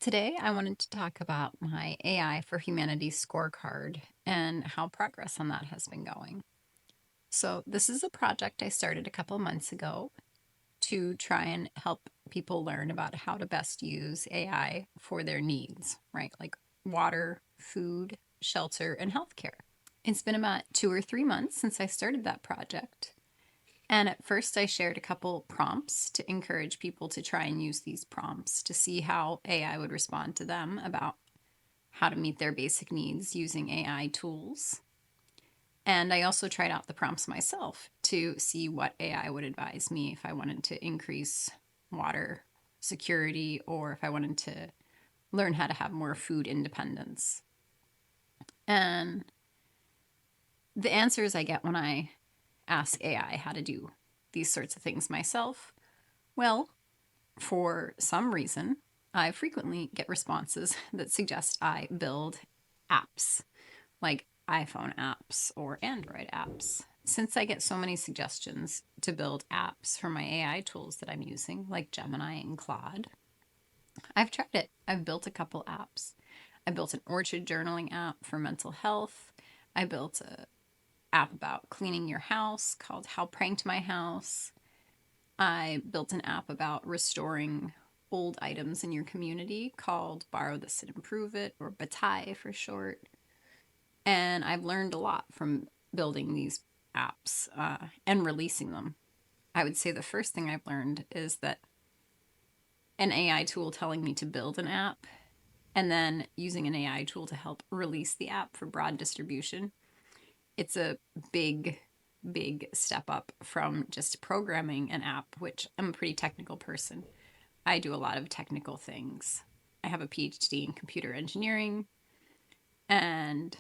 Today, I wanted to talk about my AI for Humanity Scorecard and how progress on that has been going. So, this is a project I started a couple months ago to try and help people learn about how to best use AI for their needs, right? Like water, food, shelter, and healthcare. It's been about 2 or 3 months since I started that project. And at first, I shared a couple prompts to encourage people to try and use these prompts to see how AI would respond to them about how to meet their basic needs using AI tools. And I also tried out the prompts myself to see what AI would advise me if I wanted to increase water security or if I wanted to learn how to have more food independence. And the answers I get when I ask AI how to do these sorts of things myself, well, for some reason, I frequently get responses that suggest I build apps, like iPhone apps or Android apps. Since I get so many suggestions to build apps for my AI tools that I'm using, like Gemini and Claude, I've tried it. I've built a couple apps. I built an orchard journaling app for mental health. I built a app about cleaning your house called How Pranked My House. I built an app about restoring old items in your community called Borrow This and Improve It, or Btaii for short. And I've learned a lot from building these apps and releasing them. I would say the first thing I've learned is that an AI tool telling me to build an app and then using an AI tool to help release the app for broad distribution, it's a big, big step up from just programming an app, which I'm a pretty technical person. I do a lot of technical things. I have a PhD in computer engineering and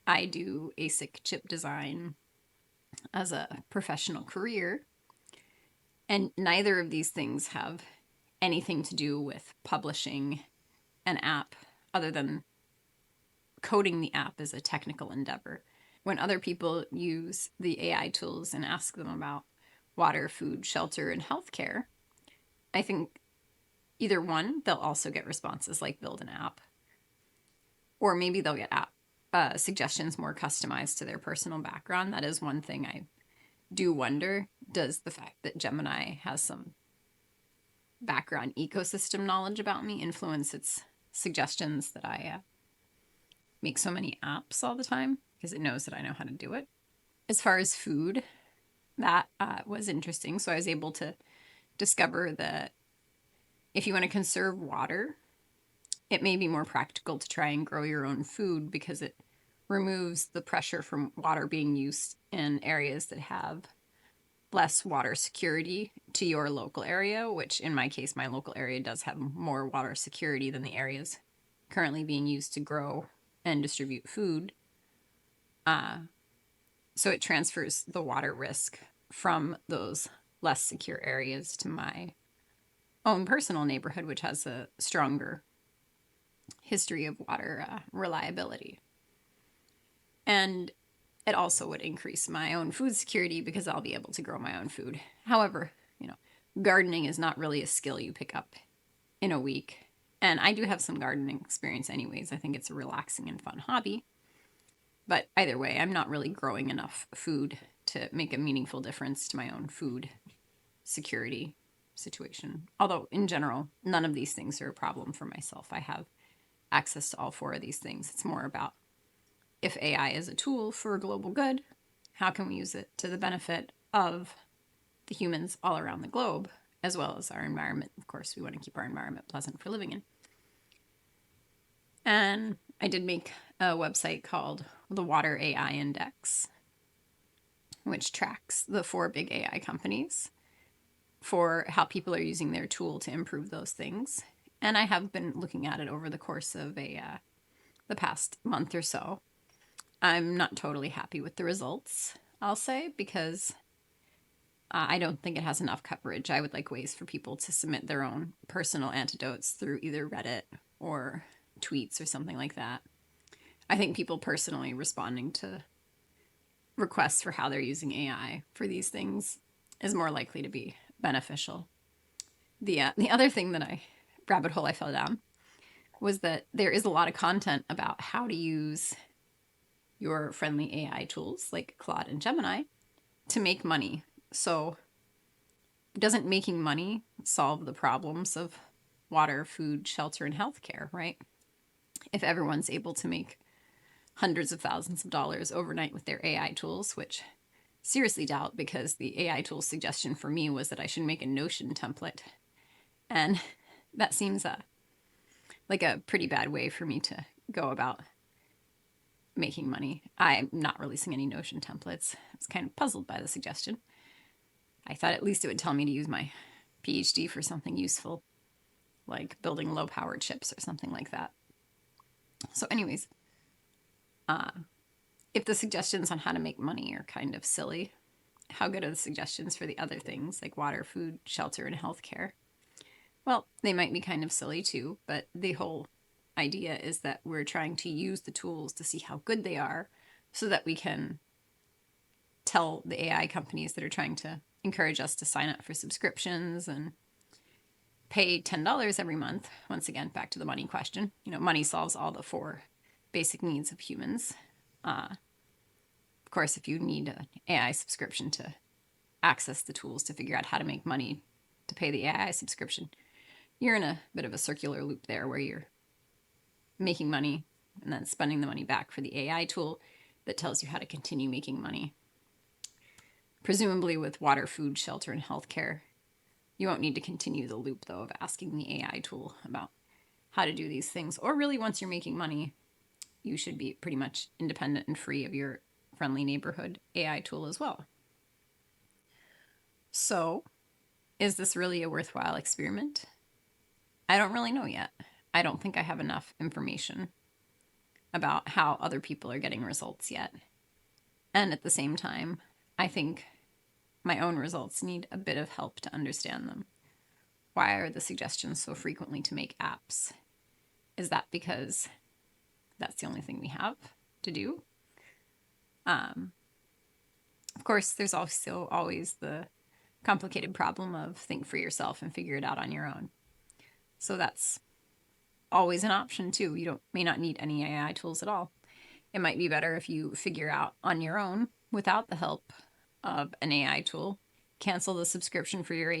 I do ASIC chip design as a professional career. And neither of these things have anything to do with publishing an app other than coding the app is a technical endeavor. When other people use the AI tools and ask them about water, food, shelter, and healthcare, I think either one, they'll also get responses like build an app, or maybe they'll get app suggestions more customized to their personal background. That is one thing I do wonder. Does the fact that Gemini has some background ecosystem knowledge about me influence its suggestions that I make so many apps all the time because it knows that I know how to do it? As far as food, that was interesting. So I was able to discover that if you want to conserve water, it may be more practical to try and grow your own food because it removes the pressure from water being used in areas that have less water security to your local area, which in my case, my local area does have more water security than the areas currently being used to grow and distribute food. So it transfers the water risk from those less secure areas to my own personal neighborhood, which has a stronger history of water reliability. And it also would increase my own food security because I'll be able to grow my own food. However, gardening is not really a skill you pick up in a week. And I do have some gardening experience, anyways. I think it's a relaxing and fun hobby. But either way, I'm not really growing enough food to make a meaningful difference to my own food security situation. Although, in general, none of these things are a problem for myself. I have access to all four of these things. It's more about if AI is a tool for global good, how can we use it to the benefit of the humans all around the globe, as well as our environment? Of course, we want to keep our environment pleasant for living in. And I did make a website called the Water AI Index, which tracks the four big AI companies for how people are using their tool to improve those things. And I have been looking at it over the course of the past month or so. I'm not totally happy with the results, I'll say, because I don't think it has enough coverage. I would like ways for people to submit their own personal antidotes through either Reddit or tweets or something like that. I think people personally responding to requests for how they're using AI for these things is more likely to be beneficial. The other thing that rabbit hole I fell down was that there is a lot of content about how to use your friendly AI tools like Claude and Gemini to make money. So, doesn't making money solve the problems of water, food, shelter, and healthcare, right? If everyone's able to make hundreds of thousands of dollars overnight with their AI tools, which seriously doubt because the AI tool suggestion for me was that I should make a Notion template. And that seems like a pretty bad way for me to go about making money. I'm not releasing any Notion templates. I was kind of puzzled by the suggestion. I thought at least it would tell me to use my PhD for something useful, like building low power chips or something like that. So, anyways, if the suggestions on how to make money are kind of silly, how good are the suggestions for the other things like water, food, shelter, and healthcare? Well, they might be kind of silly too, but the whole idea is that we're trying to use the tools to see how good they are so that we can tell the AI companies that are trying to encourage us to sign up for subscriptions and pay $10 every month. Once again, back to the money question. Money solves all the four basic needs of humans. Of course, if you need an AI subscription to access the tools to figure out how to make money to pay the AI subscription, you're in a bit of a circular loop there where you're making money and then spending the money back for the AI tool that tells you how to continue making money. Presumably with water, food, shelter, and healthcare, you won't need to continue the loop, though, of asking the AI tool about how to do these things. Or really, once you're making money, you should be pretty much independent and free of your friendly neighborhood AI tool as well. So, is this really a worthwhile experiment? I don't really know yet. I don't think I have enough information about how other people are getting results yet. And at the same time, I think my own results need a bit of help to understand them. Why are the suggestions so frequently to make apps? Is that because that's the only thing we have to do? Of course, there's also always the complicated problem of think for yourself and figure it out on your own. So that's always an option too. You may not need any AI tools at all. It might be better if you figure out on your own without the help of an AI tool. Cancel the subscription for your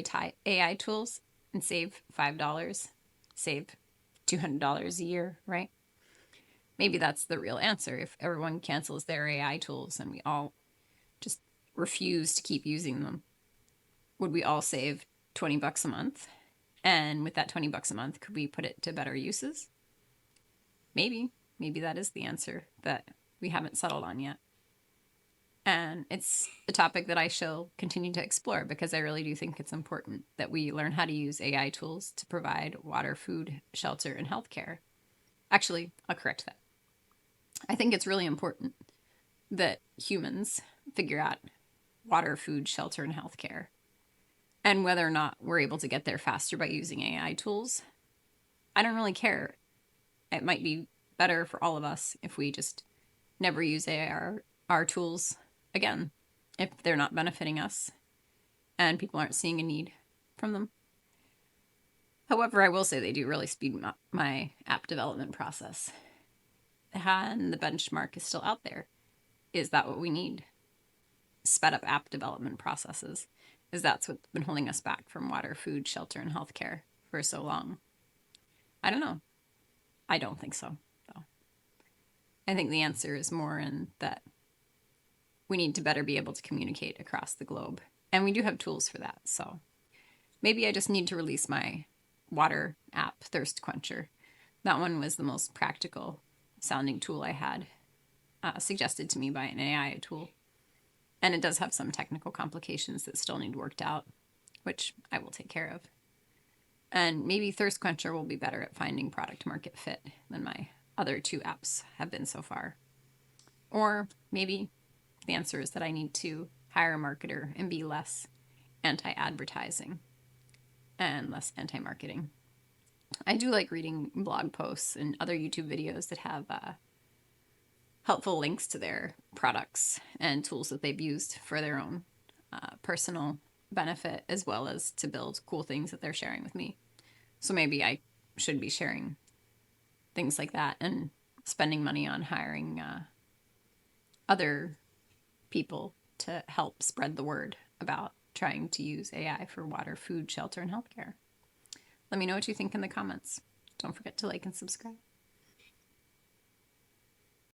AI tools and save $5, save $200 a year, right? Maybe that's the real answer. If everyone cancels their AI tools and we all just refuse to keep using them, would we all save $20 a month? And with that $20 a month, could we put it to better uses? Maybe that is the answer that we haven't settled on yet. And it's a topic that I shall continue to explore because I really do think it's important that we learn how to use AI tools to provide water, food, shelter, and healthcare. Actually, I'll correct that. I think it's really important that humans figure out water, food, shelter, and healthcare. And whether or not we're able to get there faster by using AI tools, I don't really care. It might be better for all of us if we just never use our tools again, if they're not benefiting us and people aren't seeing a need from them. However, I will say they do really speed up my app development process. And the benchmark is still out there. Is that what we need? Sped up app development processes. Is that's what's been holding us back from water, food, shelter, and healthcare for so long? I don't know. I don't think so, though. I think the answer is more in that we need to better be able to communicate across the globe. And we do have tools for that. So maybe I just need to release my water app, Thirst Quencher. That one was the most practical sounding tool I had suggested to me by an AI tool. And it does have some technical complications that still need worked out, which I will take care of. And maybe Thirst Quencher will be better at finding product market fit than my other two apps have been so far. Or maybe the answer is that I need to hire a marketer and be less anti-advertising and less anti-marketing. I do like reading blog posts and other YouTube videos that have helpful links to their products and tools that they've used for their own personal benefit, as well as to build cool things that they're sharing with me. So maybe I should be sharing things like that, and spending money on hiring other people to help spread the word about trying to use AI for water, food, shelter, and healthcare. Let me know what you think in the comments. Don't forget to like and subscribe.